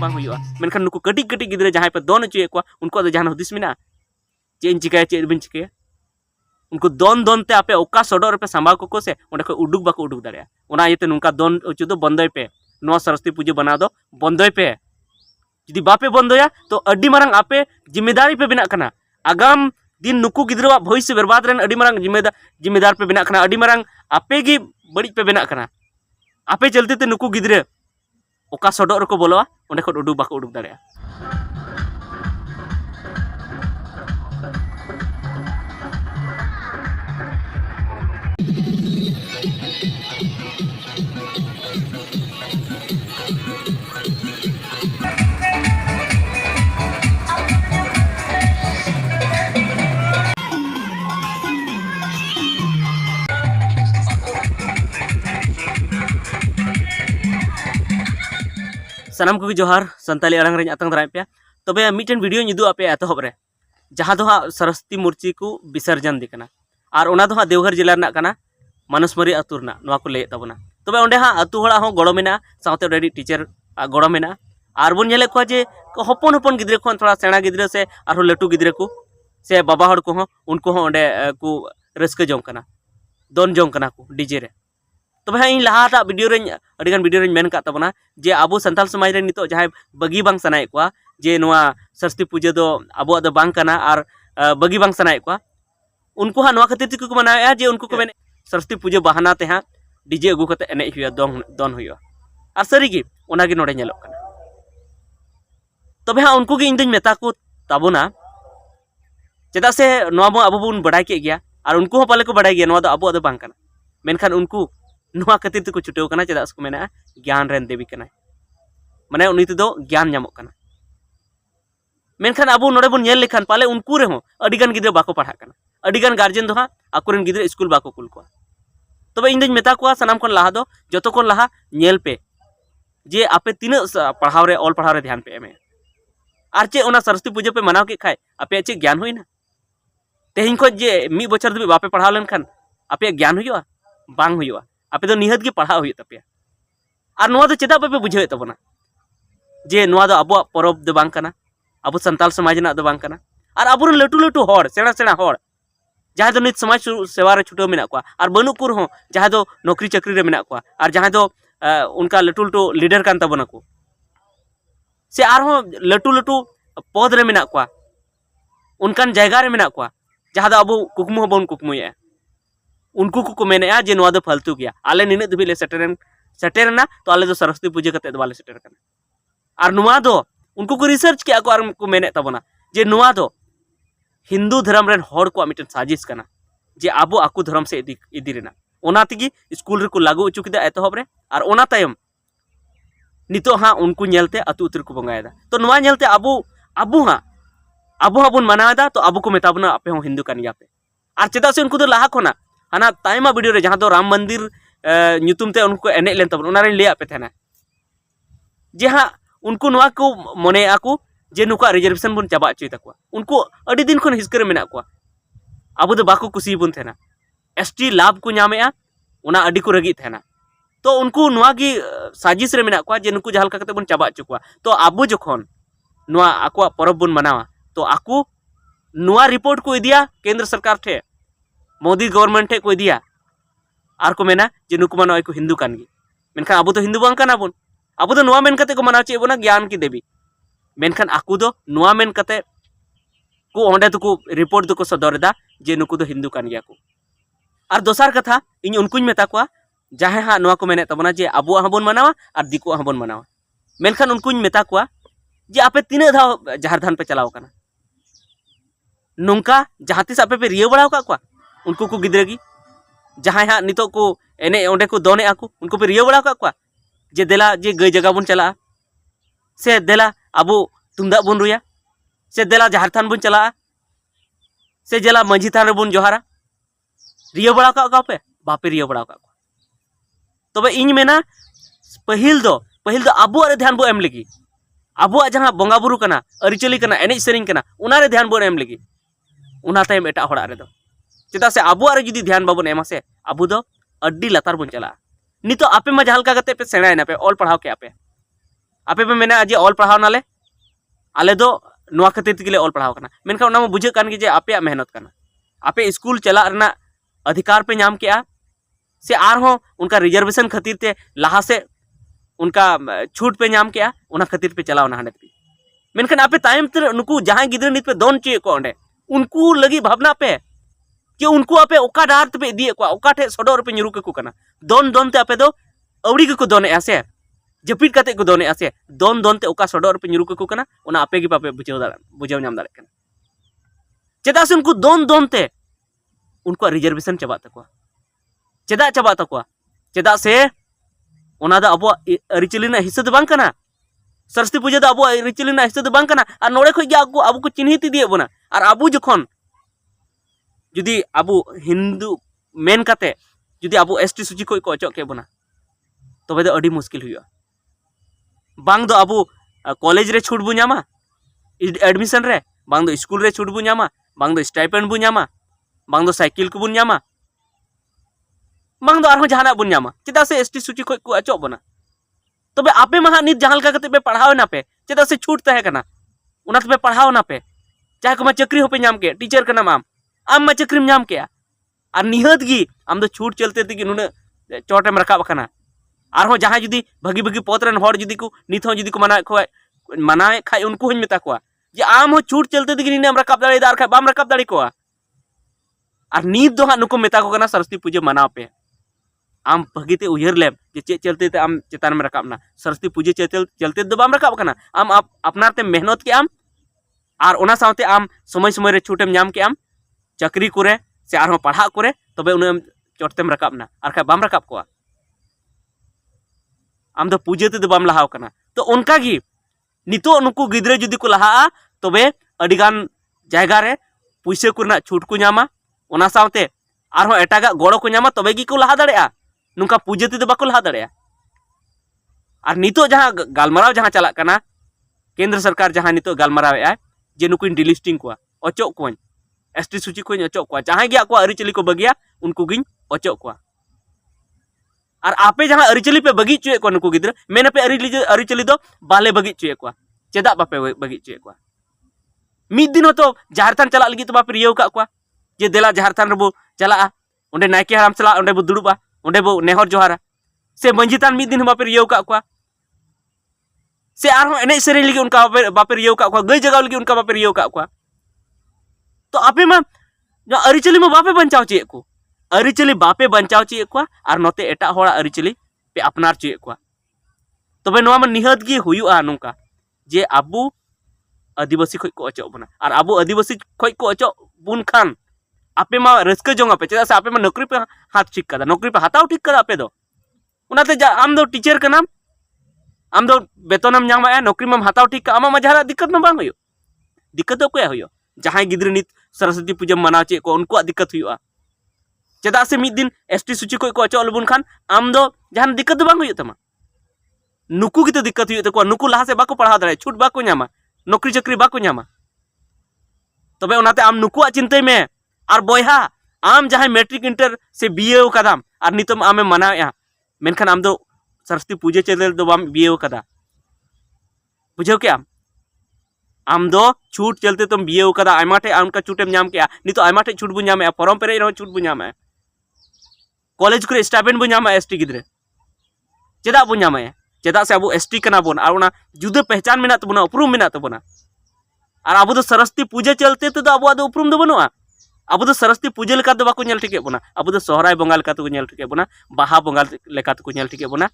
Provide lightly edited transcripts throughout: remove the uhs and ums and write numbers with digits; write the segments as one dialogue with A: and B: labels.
A: बांग हुआ मेनखान नुकु कटिक कटिक गिद्रे जहां पे दोन अचुए को उनको दो जहां हुदिस मेना चे इन चिकाया चे बिन चिकाया उनको दोन दोन ते आपे ओका सडोर पे सांबा को से ओंडे को उडुक बाको उडुक दाड़िया ओना इते नुका दोन अचु दो बंदोय पे नो सरस्वती पूजा बना दो बंदोय पे जुदी बापे बंदोया तो अड्डी मारंग आपे जिम्मेदारी पे बिना कना आगाम दिन नुकु गिद्रवा भविष्य बर्बाद रेन अड्डी मारंग जिम्मेदार पे बिना कना अड्डी मारंग आपे गी बड़ी पे बिना कना आपे चलते ते नुकु गिद्रे ओका सडोर को बोलोआ ओंडे को उडुक बाको उडुक दाड़िया सनाम को जोहार संताली अड़ांग रें आतंग दराय पे तबे मिटन वीडियो निदु आपे एतहब रे जहां दो सरस्वती मूर्ति को विसर्जन दिकना और ओना दो देवघर जिला रना कना मानसमरी अतुर ना नवा को ले तबना तबे ओंडे अतु हड़ा हो गड़ो मेना साउते रेडी टीचर गड़ो मेना और बन नेले को जे हपन हपन गिद्रे को थोड़ा सेना गिद्रे से और लटू गिद्रे को से बाबा हड़ को उनको ओंडे को रस्के जों कना दोन जों कना को डीजे रे तब इन लहाटा वीडियो अड़ीगान वीडियो मेन का तबना जे अब सानताल समाज रे नितो जहां बगी बांग सनाए को जे नवा सरस्वती पूजा दो अब दो बांग कना और बगी बांग सनाए को उनको हा नवा खातिर को मनाया जे उनको को मेने सरस्वती पूजा बहाना ते हा डीजे अगु कते एने हुआ दोन हुआ और सारी गी ओना गे नोडे नेलोक कना तबे हा उनको गे इंदुñ मेता को ताबोना चेदा से नवा अब बुन बड़ाई के गया और उनको हो पाले को बड़ाई गया नवा दो अब बांग कना मेनखान उनको नुआ खातिर ते को छुटेव कना चेदा को मेना ज्ञान रेन देवी कना माने उनी दो ज्ञान नामक कना मेनखान अब नोडे बन नेल लेखान पाले उनको रे हो अडिगान गिद्रे बाको पढ़ा कना अडिगान गार्जियन दो हा आकुरेन गिद्रे स्कूल बाको कुल को तबे इन मेता को सनाम खन लहा दो जतो को लहा नेल पे जे आपे तीन पढ़ाव रे ऑल पढ़ाव रे ध्यान पे एमे आर चे ओना सरस्वती पूजा पे मनाव के खाय आपे चे ज्ञान होइना तेहिन को जे मी बछर दबे बापे पढ़ाव लेन खान आपे ज्ञान हुआ बांग हुआ आपे तो निहत के पढ़ाव हुई तपे और नोआ तो चेदा पे बुझे तबना जे नोआ दो अबो परब दो बांग कना अबो संताल समाज ना दो बांग कना और अबो लटू लटू होड़ सेना सेना होड़ जहां दो नित समाज सेवा रे छुटो मेना को और बनुपुर हो जहां दो नौकरी चाकरी रे मेना को और जहां दो उनका लटू लटू लीडर कान तबना को से आर हो लटू लटू पद रे मेना को उनकान जायगा रे मेना को जहां दो अबो कुकमु होबन कुकमुया उनको को मेने जे नोआ दो फालतू गया आले निने दबी ले सेटरना तो आले दो सरस्वती पूजा कते दो बाले सेटर कना और नोआ दो उनको को रिसर्च किया को और को मेने तबना जे नोआ दो हिंदू धर्म रेन होड़ को मिटन साजिश कना जे आबो आकु धर्म से इदी रेना ओना तिगी स्कूल रे को लागू उचु किदा एतहब रे और ओना तायम नितो हा उनको नेलते अतु उतर को बंगायदा तो नोआ नेलते आबो हा बन मनावदा तो आबो को मेताबना आपे हो हिंदू कानिया पे और चेदा से उनको दो लाहा खोना हाना ताइमा वीडियो रे जहां दो राम मंदिर ᱧᱩᱛᱩᱢ ᱛᱮ उनको एने लेन तबन उनारे ले आपे थेना जे हाँ उनको नुआ को मने आको जे नुका रिजर्वेशन बन चाबा अचुई तकवा उनको अडी दिन खन हिस्कर मेना को अब दो बाको कुसी बन थेना एसटी लाभ को नामेआ उना अडी को रगी थेना तो उनको नुआ की साजिश रे मेना को जे नुको जहाल का बन चाबा अचुकवा तो अब जखन नुआ आको परब बन मनावा तो आको नुआ रिपोर्ट को इदिया केंद्र सरकार ठे मोदी गवर्नमेंट ठे को इदिया और को मेना जे नुकु मानो को हिंदू कान गी मेनखान अब तो हिंदू बांग काना बन अब तो नुआ मेन कते को मनाव चे बोना ज्ञान की देवी मेनखान आकु दो नुआ मेन कते को ओंडे तो को रिपोर्ट दो को सदरदा जे नुकु दो हिंदू कान गिया को और दोसार कथा इन उनको मेता को जहां हा नुआ को मेने तबना जे अबो हा बन मनावा और दिको हा बन मनावा मेनखान उनको मेता को जे आपे तीन धाव जहर धान पे चलाव काना नोंका जहां तिस आपे पे रियो बड़ाव का उनको को गिद्रेगी जहां हाँ नितो को एने ओंडे को दोने आको उनको पे रियो बड़ा का जे देला जे गई जगह बन चला से देला अबो तुमदा बन रुया से देला जहर थान बन चला से जेला मंझी थान बन जोहारा रियो बड़ा का पे बापे रियो बड़ा का तबे इन मेना पहिल दो अबो रे ध्यान बो एम लगी अबो जहां बोंगा बुरु कना अरिचली कना एने सेरिंग कना उना रे ध्यान बो एम लगी उना तायम एटा होड़ा रे दो चेदा से अब जुदी ध्यान बाबन एमा से अब दो अड्डी लतार बन चला नितो आपे मा जहां पे सेणायना पे ऑल पढ़ाव के आपे आपे पे मेना जे ऑल पढ़ाव नाले आले दो नोआ खातिर तेगे ऑल पढ़ाव कना मेनखान ओना बुझे कान कि जे आपे मेहनत कना आपे स्कूल चला रना अधिकार पे नाम के से आरहों उनका रिजर्वेशन खातिर ते लहा से उनका छूट पे नाम के उना खातिर पे चलाव ना हंडे मेनखान आपे टाइम ते नुकु जहां गिद्र नित पे दोन चे को अंडे उनको लगी भावना पे कि उनको आपे ओका डार पे दिए को ओका ठे सडोर पे nyuruke को कना दोन दोन ते आपे दो अवड़ी को दोने आसे जपिट काते को दोने आसे दोन दोन ते ओका सडोर पे nyuruke को कना उना आपे की पापे बुझाव नाम दाड़े कना चेदा से उनको दोन दोन ते उनको रिजर्वेशन चबा तको चेदा चबा तको चेदा से ओना दा अबो अरिचली ना हिस्सा दो बांग कना सरस्वती पूजा दो अबो अरिचली ना हिस्सा दो बांग कना और नोड़े खो गे अबो को चिन्हित दिए बोना और अबो जखन जुदी अबो हिंदू मेन काते जुदी अबो एसटी सूची को अचो के बोना तबे दो अडी मुश्किल हुआ बांग दो अबो कॉलेज रे छूट बु नामा एडमिशन रे बांग दो स्कूल रे छूट बु नामा बांग दो स्टाइपेंड बु नामा बांग दो साइकिल को बु नामा बांग दो आरहो जहाना बु नामा चेदा से एसटी सूची को अचो बोना तबे आपे महा नित जहां लका कते पे पढ़ाव ना पे चेदा से छूट तहे कना उना पे पढ़ाव ना पे चाहे को मा चक्री होपे नाम के टीचर कना आम मा चक्री नाम के और निहत गी आम दो छूट चलते तेगी नुने चोटेम रकाब कना आरहो जहां जुदी भगी भगी पोतरन हर जुदी को नित हो जुदी को मनाए खाय उनको हन मेता को जे आम हो छूट चलते तेगी निने रकाब दाड़े दार खाय बाम रकाब दाड़े को और नित दो हा नुको मेता को कना सरस्वती पूजा मनाव पे आम भगीते उयहर लेम जे चे चलते ते आम चेतान में रकाबना सरस्वती पूजा चलते दो बाम रकाब कना आम अपनार ते मेहनत के आम और ओना सावते आम समय समय रे छूटेम नाम के आम चक्री करे से आरहो पढ़ा करे तबे उन्हें चोटतेम रकाबना और खाय बाम रकाब को आम दो पूजे ते दो बाम लहाव कना तो उनका गी नितो नुकु गिद्रे जुदी को लहा तबे अडिगान जायगा रे पुइसे कुरना छूट को नामा ओना सावते आरहो एटागा गोड़ो को नामा तबे गी को लहा दाड़ेया नुका पूजे ते दो बाको लहा दाड़ेया और नितो जहां गालमराव जहां चला कना केंद्र सरकार जहां नितो गालमराव आय जे नुकुन डिलिस्टिंग को अचो को एसटी सूची को अचो को जहां गे आको अरिचली को बगिया उनको गिन अचो को और आपे जहां अरिचली पे बगी चुए को नुकु गिद्र मेन पे अरिचली दो बाले बगी चुए को चेदा बापे बगी चुए को मिद दिन तो झारखंड चला लगी तो बापे रियो का को जे देला झारखंड रे बो चला ओंडे नायके हराम चला ओंडे बो दुड़ुबा ओंडे बो नेहर जोहारा से मंजितान मिद दिन बापे रियो का को से आरहो एने सेरे लगी उनका बापे रियो का को गई जगह लगी उनका बापे रियो का को तो आपे मा जो अरिचली में बापे बंचाव चे को अरिचली बापे बंचाव चे को और नोते एटा होड़ा अरिचली पे अपनार चे को तबे नोआ में निहत गी हुयुआ नोंका जे अबु आदिवासी खय को अचो बना और अबु आदिवासी खय को अचो बुन खान आपे मा रस्क जोंगा पे चेदा से आपे मा नौकरी पे हाथ ठीक कदा नौकरी पे हाथाव ठीक कदा आपे दो उनाते आम दो टीचर कना आम दो बेतनम नामा नौकरी में हाथाव ठीक आमा मा जहां दिक्कत में बांग हुयो दिक्कत तो कोया हुयो जहां गिद्र नित सरस्वती पूजा मनाव चे को उनको दिक्कत हुआ चेदा से मिद दिन एसटी सूची को अचो लबुन खान आम दो जहां दिक्कत बांग हुयो तमा नुकु की तो दिक्कत हुयो तको नुकु लहा से बाको पढ़ा दाड़े छूट बाको नामा नौकरी चक्री बाको नामा तबे उनाते आम नुकुआ चिंताय में और बोयहा आम जहां मैट्रिक इंटर से बीए कदाम और नितम आमे मनाया मेनखान आम दो सरस्वती पूजा चले दो बाम बीए कदा बुझो के आम दो छूट चलते तुम बीए कदा आयमा ठे आमका छूटेम नाम के नितो आयमा ठे छूट बु नामे फॉर्म पेरे रो छूट बु नामे कॉलेज करे स्टाइपेंड बु नामे एसटी गिद्रे चेदा बु नामे चेदा से अबो एसटी कना बोन और उना जुदा पहचान मेना तबना उपरुम मेना तबना और अबो दो सरस्वती पूजा चलते तो अबो दो उपरुम दो बनुआ अबो दो सरस्वती पूजा लेका दो बाको नेल ठिके बोना अबो दो सोहराय बंगाल का तो नेल ठिके बोना बाहा बंगाल लेका तो नेल ठिके बोना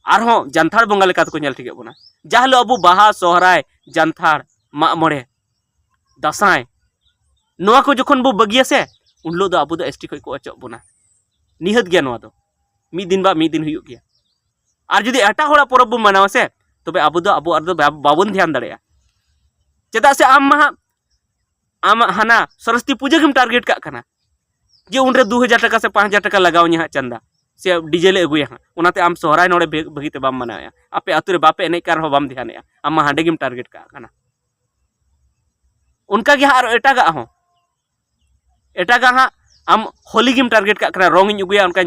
A: आरहो जानथार बंगाल लेका तो नेल ठिके बोना जाहलो अबो बाहा सोहराय जानथार मा मोड़े दसाय नोआ को जखन बो बगिया से उन लो दो अबो दो एसटी खय को अचो बोना निहत गया नोआ दो मी दिन हुयो गया और जुदी एटा होड़ा परब बो मनावा से तबे अबो दो बाबन ध्यान दाड़ेया चेदा से आम हाना सरस्वती पूजा के टारगेट का कना जे उनरे 2000 टका से 5000 टका लगाव हाँ चंदा से डीजे ले अगुया हाँ उनाते आम सोहराय नोड़े भगीते बाम मनाया आपे आतु रे बापे एने कार हो बाम ध्यानया आम हांडे गिम टारगेट का कना उनका गे और एटागा हाँ आम होली गिम टारगेट का कना रंग अगुया उनका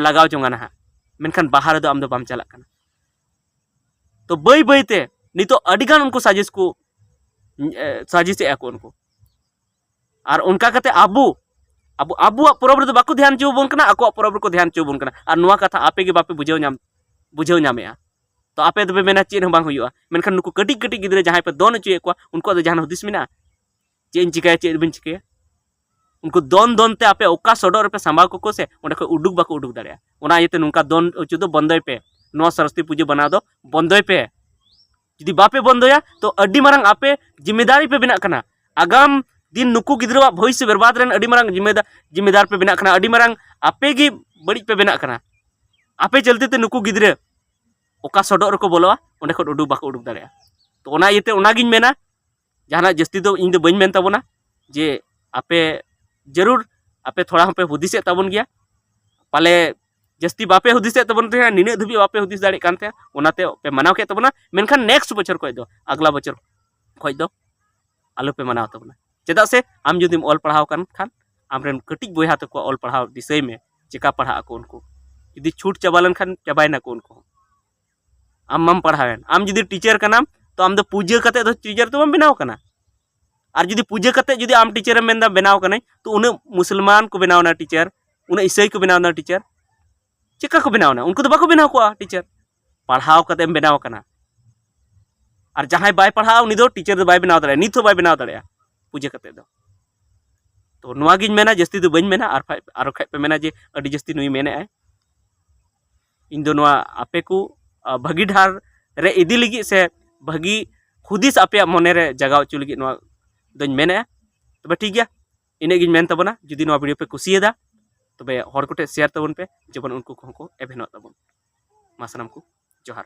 A: लगाव जोंगाना हाँ मेनखान बाहर दो आम दो बाम चला कना तो बई बईते नितो अडिगान उनको साजिश को साजिश को उनको और उनका कते आबू अब आबुआ परब रे बाको ध्यान चो बोन कना आको परब रे को ध्यान चो बोन कना और नुआ कथा आपे के बापे बुझाव नामेआ तो आपे दबे मेना चेन हम बांग हुयुआ मेनखान नुको कटी कटी गिदरे जहां पे दोन चुए को उनको दो जहां हुदिस मेना चेन चिकाय चे बिन चिकाय उनको दोन दोन ते आपे ओका सडो रे पे सांबा को से ओंडे को उडुक बाको उडुक दाड़िया ओना येते नुका दोन उचु दो बंदय पे नुआ सरस्वती पूजा बना दो बंदय पे जुदी बापे बंदया तो अड्डी मारंग आपे जिम्मेदारी पे बिना कना आगाम दिन नुकु गिद्रवा भविष्य बर्बाद रेन अड्डी मारंग जिम्मेदार पे बिना कना अड्डी मारंग आपे गी बड़ी पे बिना कना आपे चलते ते नुकु गिद्रे ओका सडो रको बोलवा ओंडे को उडुक बाको उडुक दाड़िया तो ओना येते ओना गिन मेना जहाना जस्ती दो इन दो बइन मेन ताबोना जे आपे जरूर आपे थोड़ा हम पे हुदिसे ताबोन गया पाले जस्ती बापे हुदिसे ताबोन रे निने धुबी बापे हुदिस दाड़े कानते ओनाते पे मनाव के ताबोना मेनखान नेक्स्ट बछर कोय दो अगला बछर कोय दो आलो पे मनाव ताबोना चेदा से आम जुदिम ऑल पढ़ाव कान खान आमरेन कटिक बोया तको ऑल पढ़ाव दिसय में चिका पढ़ा को उनको जुदी छूट चाबा लन खान चाबायना को उनको आम पढ़ावेन आम जुदी टीचर कनाम तो आम दो पूजा कते दो टीचर तो बनाव कना और जुदी पूजा कते जुदी आम टीचर मेन दा बनाव कने तो उन मुसलमान को बनावना टीचर उन ईसाई को बनावना टीचर चिका को बनावना उनको तो बाको बनाव को टीचर पढ़ाव कते बनाव कना और जहां बाय पढ़ाव उनी दो टीचर दो बाय बनाव दाड़े नित हो बाय बनाव दाड़े पूजा कते दो तो नुआ गिन मेना जस्ती दो बइन मेना आरो खाय पे मेना जे अडी जस्ती नुई मेने आय इन दो नुआ आपे को भागी ढार रे इदी लगी से भागी हुदिस आपे मने रे जगाव चु लगी नुआ दोñ मेने तबे ठीक गया इने गिन मेन तबना जुदी नुआ वीडियो पे कुसियदा तबे हर कोटे शेयर तबन पे जबन उनको को एभेनो तबन मा सानाम को जोहार।